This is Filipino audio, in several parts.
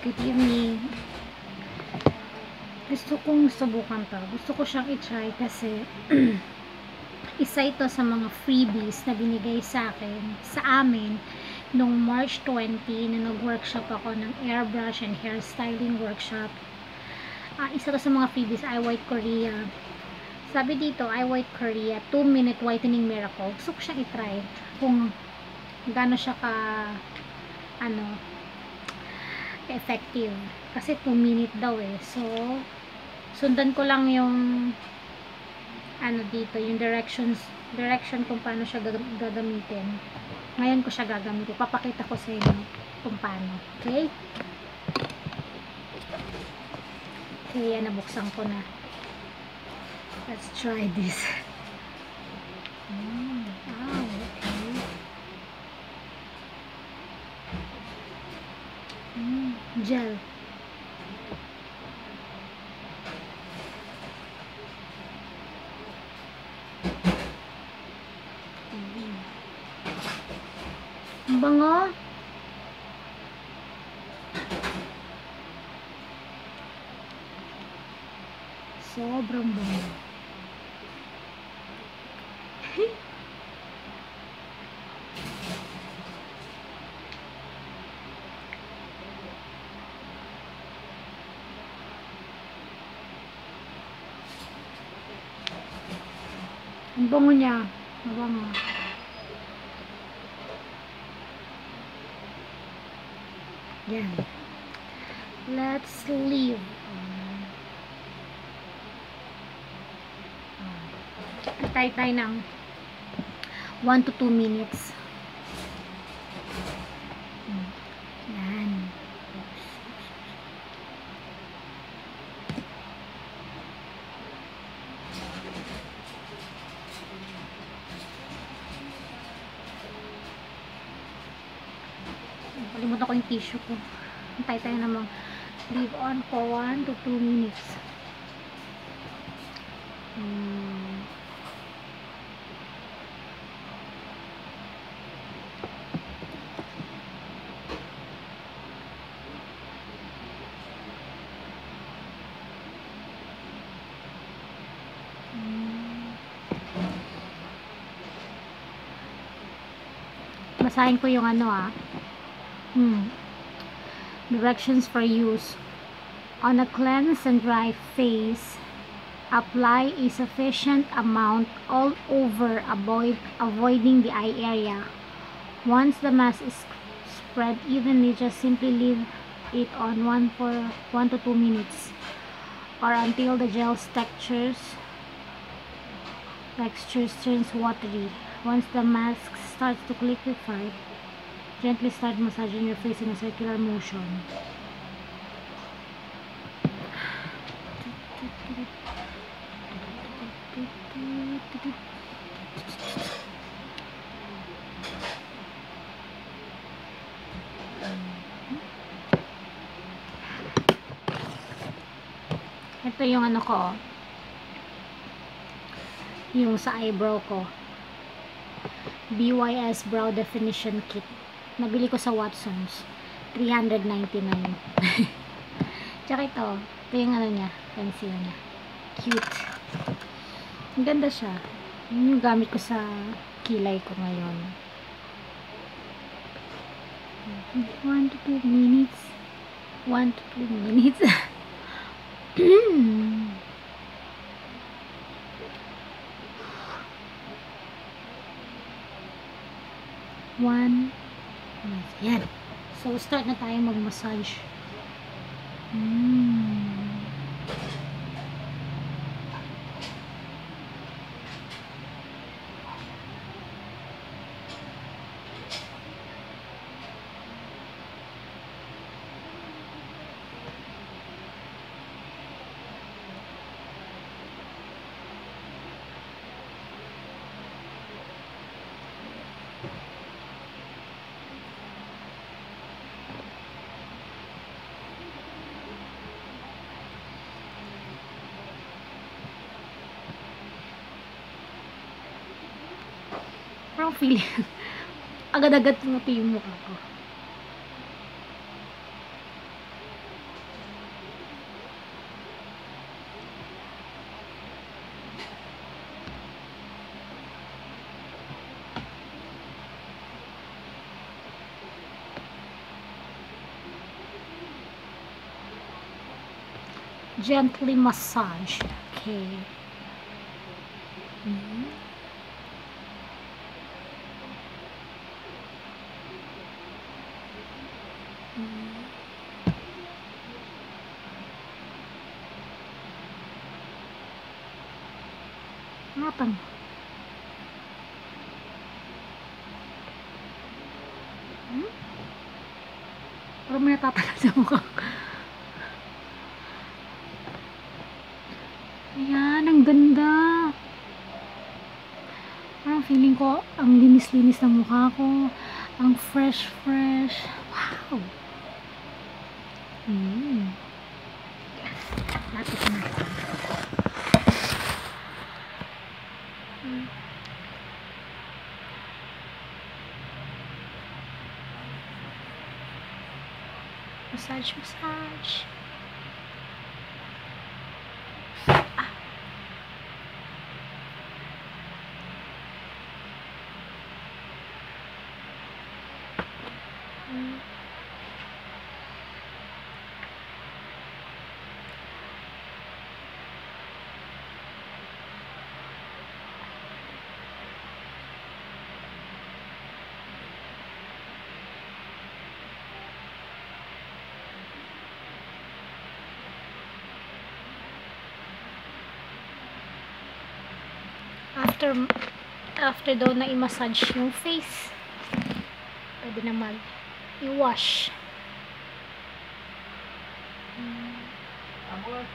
Good evening. Gusto kong subukan to. Gusto ko siyang i-try kasi isa ito sa mga freebies na binigay sa akin, sa amin, nung March 20 na nag-workshop ako ng airbrush and hairstyling workshop. Isa to sa mga freebies, I White Korea. Sabi dito, I White Korea 2-minute whitening miracle. Gusto ko siyang i-try kung gaano siya effective. Kasi 2 minute daw eh. So, sundan ko lang yung dito, yung direction kung paano siya gagamitin. Ngayon ko siya gagamitin. Papakita ko sa inyo kung paano. Okay? Okay, nabuksan ko na. Let's try this. Wow, okay. Gel. Ang bango. Sobrang bango. Ang bango niya. Mabango. Yan. Let's leave. Tayo ng 1 to 2 minutes. Yan. Kalimutan ko yung tissue ko. Tayo namang leave on for 1 to 2 minutes. Basahin ko yung directions for use. On a cleansed and dry face, apply a sufficient amount all over, avoiding the eye area. Once the mask is spread evenly, just simply leave it on for 1 to 2 minutes or until the gel's texture turns watery. Once the mask starts to liquefy, gently start massaging your face in a circular motion. Ito yung ko, yung sa eyebrow ko. BYS Brow Definition Kit. Nabili ko sa Watsons. 399. Tsaka ito yung niya, pencil niya. Cute. Ang ganda siya. Yun yung gamit ko sa kilay ko ngayon. 1 to 2 minutes. 1 to 2 minutes. Yan. So, start na tayo mag-massage. Parang feeling agad-agad pumuti yung mukha ko. gently massage. Okay. Matang. Parang may natatalas sa mukha. Ayan, ang ganda. Parang feeling ko, ang linis-linis ng mukha ko. Ang fresh-fresh. Wow. Lapit na. Massage, massage. After daw na i-massage yung face, pwede na i-wash.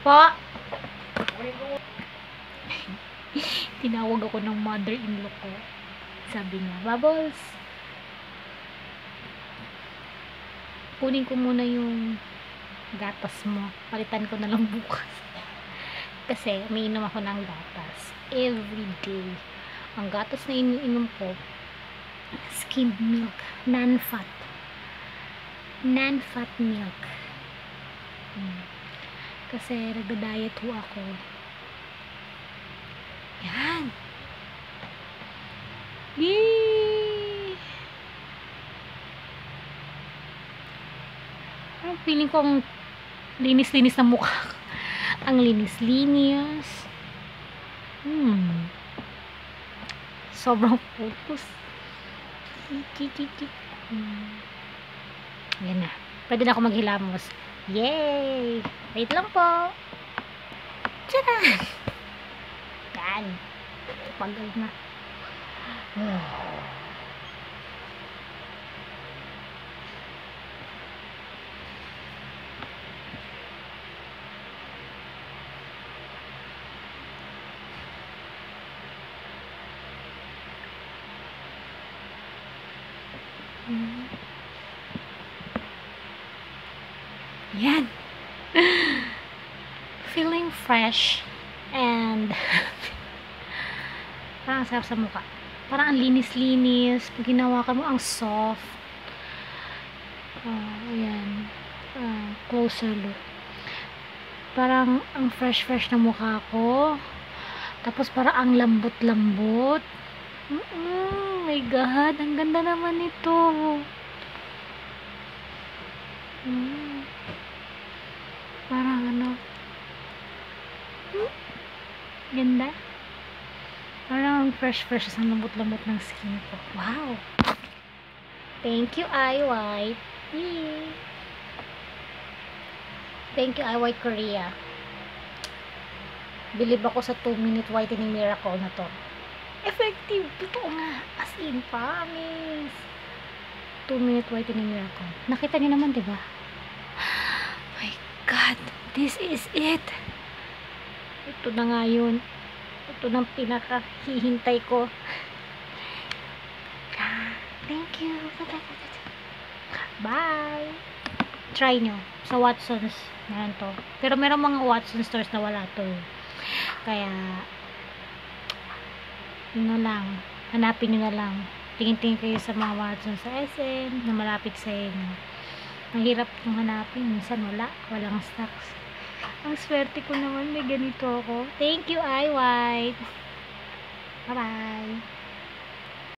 Pa! Tinawag ako ng mother-in-law ko. Sabi niya, Bubbles, kunin ko muna yung gatas mo. Palitan ko na lang bukas. Kasi umiinom ako ng gatas every day. Ang gatas na iniinom ko, skimmed milk, non-fat milk. Kasi nagda-diet ho ako. Yan. Yay! Parang feeling ko ang linis-linis ng mukha. Ang linis-linis. Sobrang focus. Yan na. Pwede na ako maghilamos. Yay! Wait lang po. Tcharan! Yan. Pagal na. Yan. Feeling fresh and parang sarap sa mukha. Parang ang linis-linis. Pag hinawakan mo, ang soft. Ayan. Closer look. Parang ang fresh-fresh ng mukha ko. Tapos parang ang lambot-lambot. My God, ang ganda naman ito. Parang ano, ganda. Parang fresh-fresh ang lambot-lambot ng skin ko. Wow. Thank you, Eye White. Yay. Thank you, Eye White Korea. Believe ako sa 2-minute whitening miracle na to. Effective. Totoo nga. As in, promise. 2-minute whitening miracle. Nakita niyo naman, diba? My God. This is it. Ito na nga yun. Ito nang pinakahihintay ko. Thank you. Bye. Try nyo. Sa Watsons. Meron to. Pero meron mga Watsons stores na wala to. Kaya yun na lang. Hanapin nyo na lang. Tingin-tingin kayo sa mga Watsons sa SM na malapit sa inyo. Mahirap yung hanapin. Minsan wala. Walang stocks. Ang swerte ko naman. May ganito ako. Thank you, Eye White. Bye-bye.